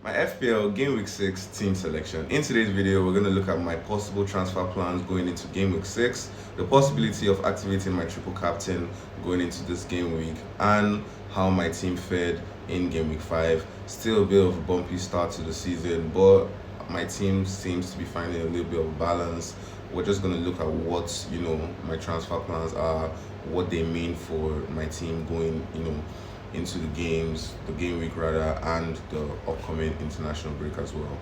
My FPL Game Week 6 team selection. In today's video, we're going to look at my possible transfer plans going into Game Week 6, the possibility of activating my triple captain going into this game week, and how my team fared in Game Week 5. Still a bit of a bumpy start to the season, but my team seems to be finding a little bit of balance. We're just going to look at what, my transfer plans are, what they mean for my team going, into the game week rather, and the upcoming international break as well.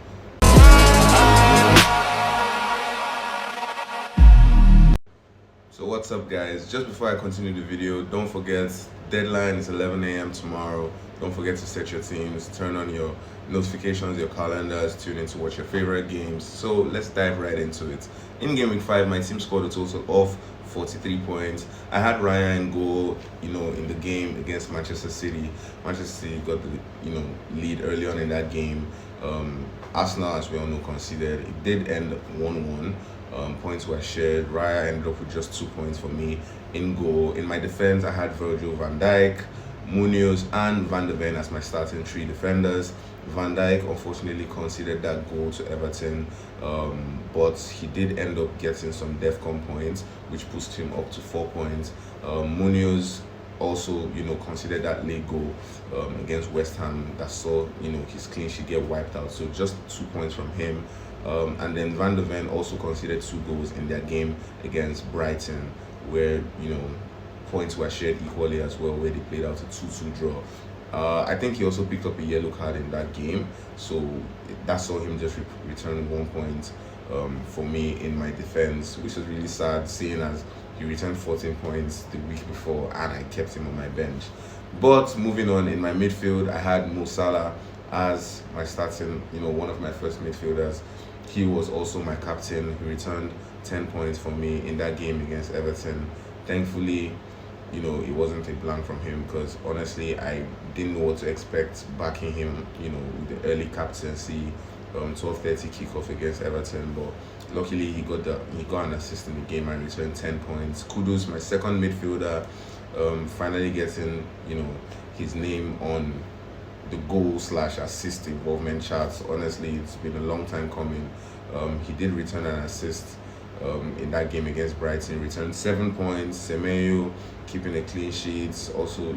So what's up guys, just before I continue the video, don't forget deadline is 11 a.m. tomorrow. Don't forget to set your teams, turn on your notifications, your calendars, tune in to watch your favorite games. So let's dive right into it. In game week 5, my team scored a total of 43 points. I had Raya in goal, in the game against Manchester City. Manchester City got the, lead early on in that game. Arsenal, as we all know, conceded. It did end 1-1. Points were shared. Raya ended up with just 2 points for me in goal. In my defense, I had Virgil van Dijk, Munoz, and Van de Ven as my starting 3 defenders. Van Dijk unfortunately conceded that goal to Everton, but he did end up getting some DEFCON points, which pushed him up to 4 points. Munoz also, conceded that late goal against West Ham that saw, his clean sheet get wiped out. So just 2 points from him. And then Van de Ven also conceded 2 goals in their game against Brighton, where, points were shared equally as well, where they played out a 2-2 draw. I think he also picked up a yellow card in that game, so that saw him just return 1 point for me in my defense, which was really sad, seeing as he returned 14 points the week before and I kept him on my bench. But moving on, in my midfield, I had Mo Salah as my starting, one of my first midfielders. He was also my captain. He returned 10 points for me in that game against Everton. Thankfully, it wasn't a blank from him, because honestly I didn't know what to expect backing him, with the early captaincy, 12:30 kickoff against Everton. But luckily he got an assist in the game and returned 10 points. Kudos, my second midfielder, finally getting his name on the goal/assist involvement charts. Honestly, it's been a long time coming. He did return an assist in that game against Brighton, returned 7 points. Semenyo keeping a clean sheet, also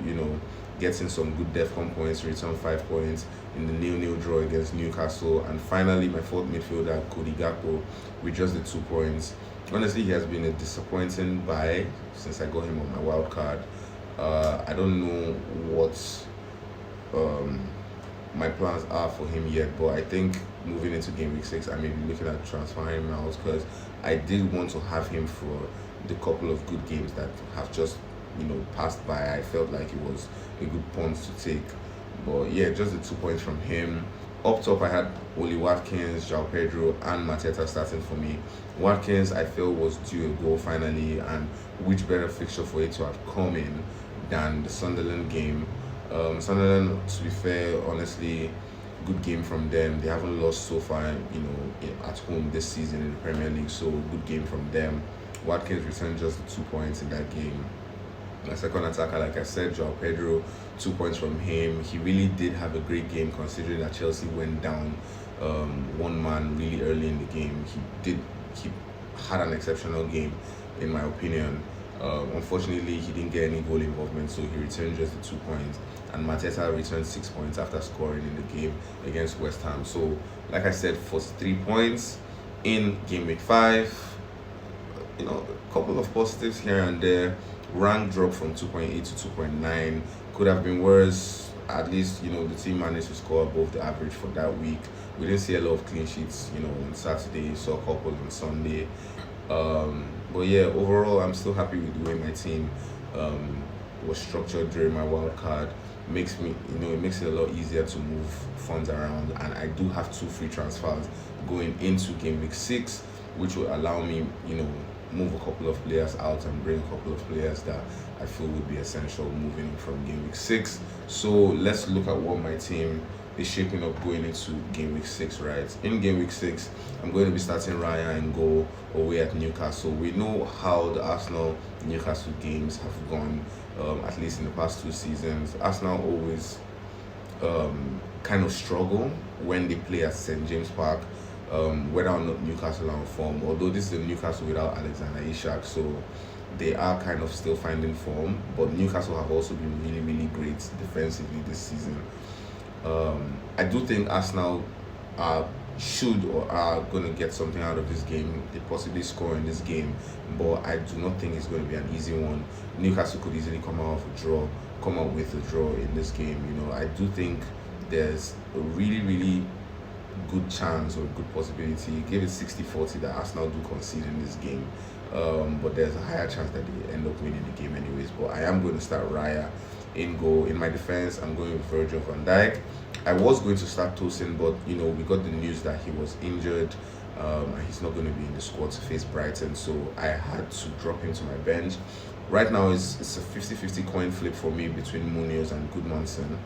getting some good DEFCON points, returned 5 points in the 0-0 draw against Newcastle. And finally, my fourth midfielder, Cody Gakpo, with just the 2 points. Honestly, he has been a disappointing buy since I got him on my wild card. I don't know what my plans are for him yet, but I think moving into game week 6, I may be looking at transferring him out, because I did want to have him for the couple of good games that have just passed by. I felt like it was a good punt to take. But yeah, just the 2 points from him. Up top, I had Oli Watkins, João Pedro, and Mateta starting for me. Watkins, I felt, was due a goal finally, and which better fixture for it to have come in than the Sunderland game. Sunderland, to be fair, honestly, good game from them. They haven't lost so far, at home this season in the Premier League, so good game from them. Watkins returned just the 2 points in that game. My second attacker, like I said, João Pedro, 2 points from him. He really did have a great game, considering that Chelsea went down 1 man really early in the game. He had an exceptional game, in my opinion. Unfortunately, he didn't get any goal involvement, so he returned just the 2 points. And Mateta returned 6 points after scoring in the game against West Ham. So, like I said, 43 points in game week 5. A couple of positives here and there. Rank dropped from 2.8 to 2.9. Could have been worse. At least, the team managed to score above the average for that week. We didn't see a lot of clean sheets, on Saturday, saw a couple on Sunday. But yeah, overall, I'm still happy with the way my team was structured during my wild card. It makes it a lot easier to move funds around, and I do have 2 free transfers going into game week 6, which will allow me, move a couple of players out and bring a couple of players that I feel would be essential moving from game week 6. So let's look at what my team is shaping up going into game week 6, right? In game week 6, I'm going to be starting Raya in goal away at Newcastle. We know how the Arsenal-Newcastle games have gone, at least in the past 2 seasons. Arsenal always kind of struggle when they play at St James Park. Whether or not Newcastle are on form, although this is a Newcastle without Alexander Isak, so they are kind of still finding form. But Newcastle have also been really, really great defensively this season. I do think Arsenal are should or are going to get something out of this game. They possibly score in this game, but I do not think it's going to be an easy one. Newcastle could easily come out with a draw in this game. I do think there's a really, really good chance or good possibility. Give it 60-40 that Arsenal do concede in this game. But there's a higher chance that they end up winning the game anyways. But I am going to start Raya in goal. In my defense, I'm going with Virgil van Dijk. I was going to start Tosin, but we got the news that he was injured. And he's not going to be in the squad to face Brighton, so I had to drop him to my bench. Right now, it's a 50-50 coin flip for me between Munoz and Goodmanson.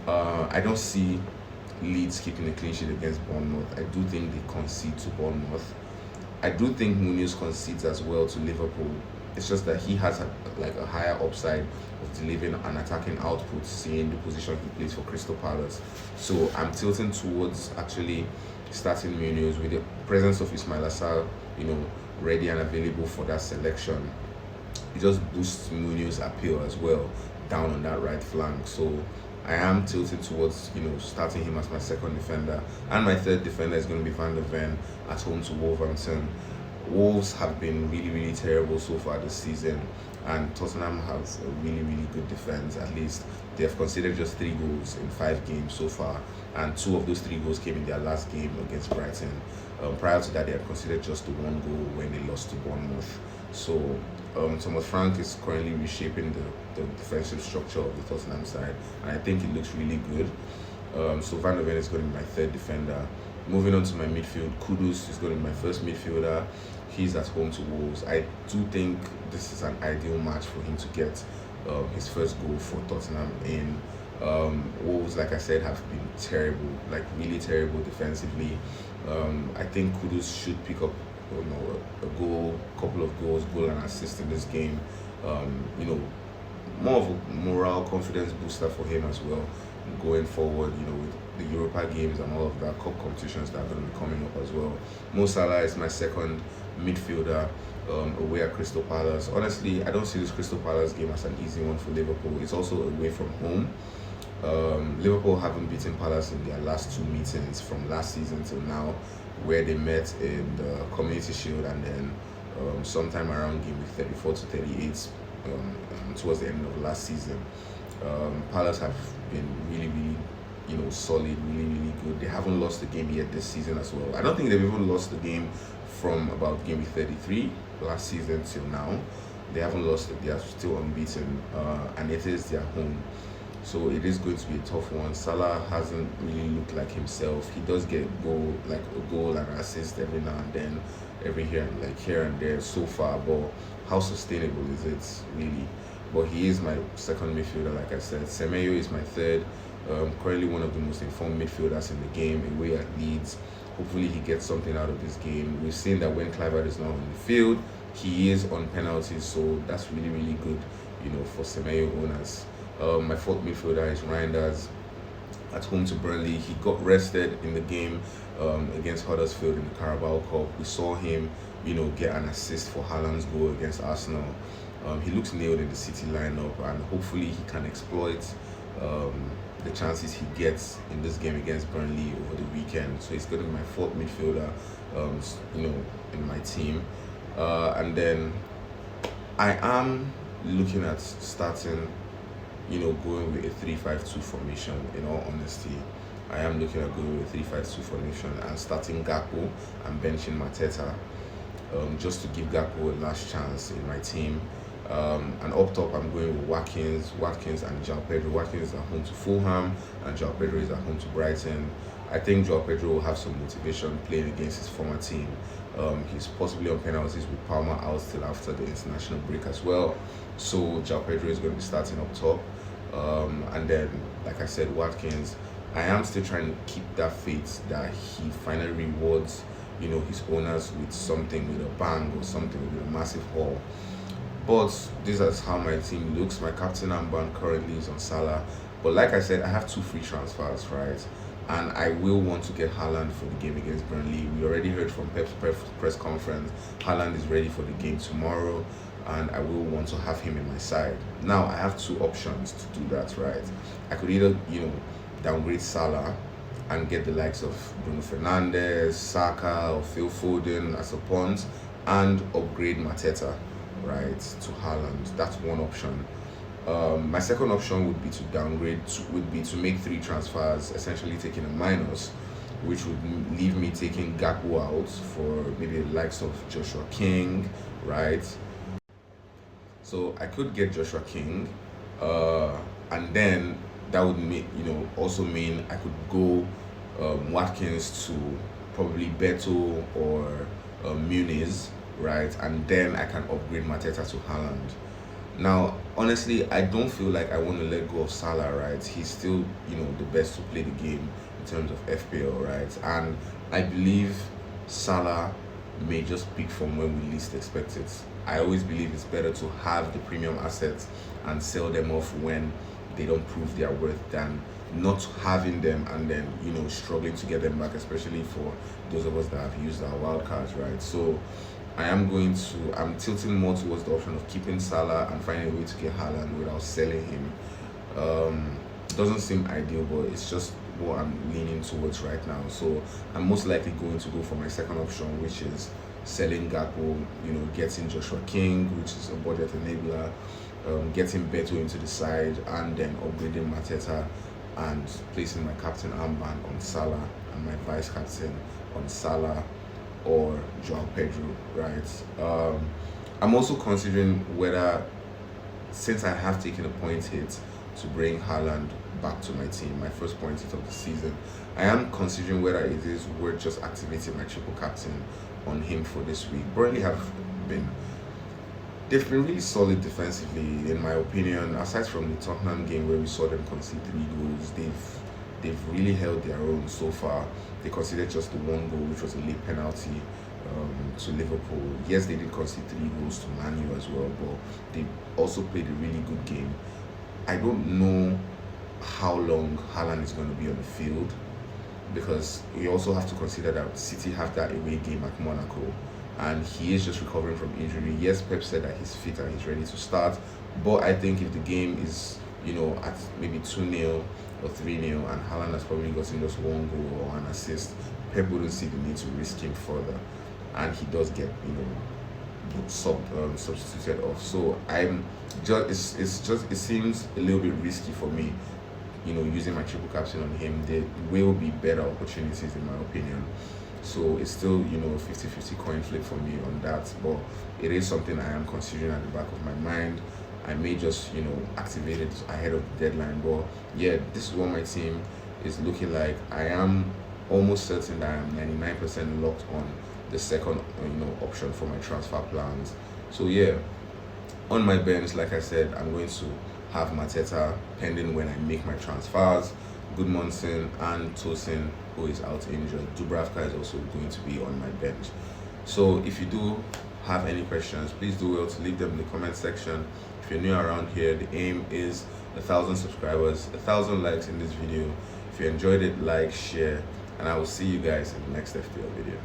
I don't see Leeds keeping a clean sheet against Bournemouth. I do think they concede to Bournemouth. I do think Munoz concedes as well to Liverpool. It's just that he has a higher upside of delivering an attacking output, seeing the position he plays for Crystal Palace. So I'm tilting towards actually starting Munoz with the presence of Ismail Assar, ready and available for that selection. It just boosts Munoz's appeal as well down on that right flank. So I am tilted towards starting him as my second defender, and my third defender is going to be Van der Ven at home to Wolverhampton. Wolves have been really, really terrible so far this season, and Tottenham has a really, really good defense. At least they have conceded just 3 goals in 5 games so far, and 2 of those 3 goals came in their last game against Brighton. Prior to that, they had conceded just the 1 goal when they lost to Bournemouth. So Thomas Frank is currently reshaping the defensive structure of the Tottenham side, and I think it looks really good. So Van der Ven is going to be my third defender. Moving on to my midfield, Kudus is going to be my first midfielder. He's at home to Wolves. I do think this is an ideal match for him to get his first goal for Tottenham in. Wolves, like I said, have been terrible, like really terrible defensively. I think Kudus should pick up a goal, couple of goals, goal and assist in this game. More of a morale, confidence booster for him as well going forward, with the Europa games and all of that cup competitions that are going to be coming up as well. Mo Salah is my second midfielder away at Crystal Palace. Honestly, I don't see this Crystal Palace game as an easy one for Liverpool. It's also away from home. Liverpool haven't beaten Palace in their last 2 meetings from last season till now, where they met in the Community Shield and then sometime around game week 34 to 38 towards the end of last season. Palace have been really, really, solid, really, really good. They haven't lost the game yet this season as well. I don't think they've even lost the game from about game week 33 last season till now. They haven't lost it. They are still unbeaten, and it is their home. So it is going to be a tough one. Salah hasn't really looked like himself. He does get a goal and assist every now and then, here and there so far. But how sustainable is it really? But he is my second midfielder, like I said. Semenyo is my third. Currently one of the most informed midfielders in the game, away at Leeds. Hopefully he gets something out of this game. We've seen that when Clivert is not on the field, he is on penalties, so that's really, really good, for Semenyo owners. My fourth midfielder is Reinders at home to Burnley. He got rested in the game against Huddersfield in the Carabao Cup. We saw him, get an assist for Haaland's goal against Arsenal. He looks nailed in the City lineup, and hopefully he can exploit the chances he gets in this game against Burnley over the weekend. So he's going to be my fourth midfielder, in my team. And then I am looking at starting, going with a 3-5-2 formation. In all honesty, I am looking at going with a 3-5-2 formation and starting Gakpo and benching Mateta, just to give Gakpo a last chance in my team. And up top, I'm going with Watkins and João Pedro. Watkins is at home to Fulham, and João Pedro is at home to Brighton. I think João Pedro will have some motivation playing against his former team. He's possibly on penalties with Palmer out till after the international break as well. So João Pedro is going to be starting up top. And then, like I said, Watkins, I am still trying to keep that faith that he finally rewards, his owners with something, with a bang or something, with a massive haul. But this is how my team looks. My captain armband currently is on Salah, But like I said, I have 2 free transfers, right? And I will want to get Haaland for the game against Burnley. We already heard from Pep's press conference, Haaland is ready for the game tomorrow, and I will want to have him in my side. Now, I have 2 options to do that, right? I could either, downgrade Salah and get the likes of Bruno Fernandes, Saka, or Phil Foden as a punt, and upgrade Mateta, right, to Haaland. That's one option. My second option would be to downgrade, would be to make 3 transfers, essentially taking a minus, which would leave me taking Gakpo out for maybe the likes of Joshua King, right? So I could get Joshua King, and then that would also mean I could go Watkins to probably Beto or Muniz, right? And then I can upgrade Mateta to Haaland. Now, honestly, I don't feel like I want to let go of Salah, right? He's still, the best to play the game in terms of FPL, right? And I believe Salah may just peak from when we least expect it. I always believe it's better to have the premium assets and sell them off when they don't prove their worth than not having them and then, struggling to get them back, especially for those of us that have used our wild cards, right? So I'm tilting more towards the option of keeping Salah and finding a way to get Haaland without selling him. Doesn't seem ideal, but it's just what I'm leaning towards right now. So I'm most likely going to go for my second option, which is selling Gakpo, getting Joshua King, which is a budget enabler, getting Beto into the side, and then upgrading Mateta and placing my captain armband on Salah and my vice captain on Salah or Joao Pedro, right? I'm also considering whether, since I have taken a point hit to bring Haaland back to my team, my first point hit of the season, I am considering whether it is worth just activating my triple captain on him for this week. Burnley they've been really solid defensively, in my opinion. Aside from the Tottenham game where we saw them concede 3 goals, they've really held their own so far. They conceded just the 1 goal, which was a late penalty to Liverpool. Yes, they did concede 3 goals to Man U as well, but they also played a really good game. I don't know how long Haaland is going to be on the field, because we also have to consider that City have that away game at Monaco, and he is just recovering from injury. Yes, Pep said that he's fit and he's ready to start, but I think if the game is, at maybe 2-0 or 3-0 and Haaland has probably gotten just 1 goal or an assist, Pep wouldn't see the need to risk him further, and he does get, substituted off. So it seems a little bit risky for me, using my triple captain on him. There will be better opportunities in my opinion. So it's still, a 50-50 coin flip for me on that, but it is something I am considering at the back of my mind. I may just, activate it ahead of the deadline, but yeah, this is what my team is looking like. I am almost certain that I am 99% locked on the second, option for my transfer plans. So yeah, on my bench, like I said, I'm going to have Mateta pending when I make my transfers, Goodmanson and Tosin, who is out injured. Dubravka is also going to be on my bench. So if you do have any questions, please do well to leave them in the comment section. If you're new around here, the aim is 1,000 subscribers, 1,000 likes in this video. If you enjoyed it, like, share, and I will see you guys in the next FPL video.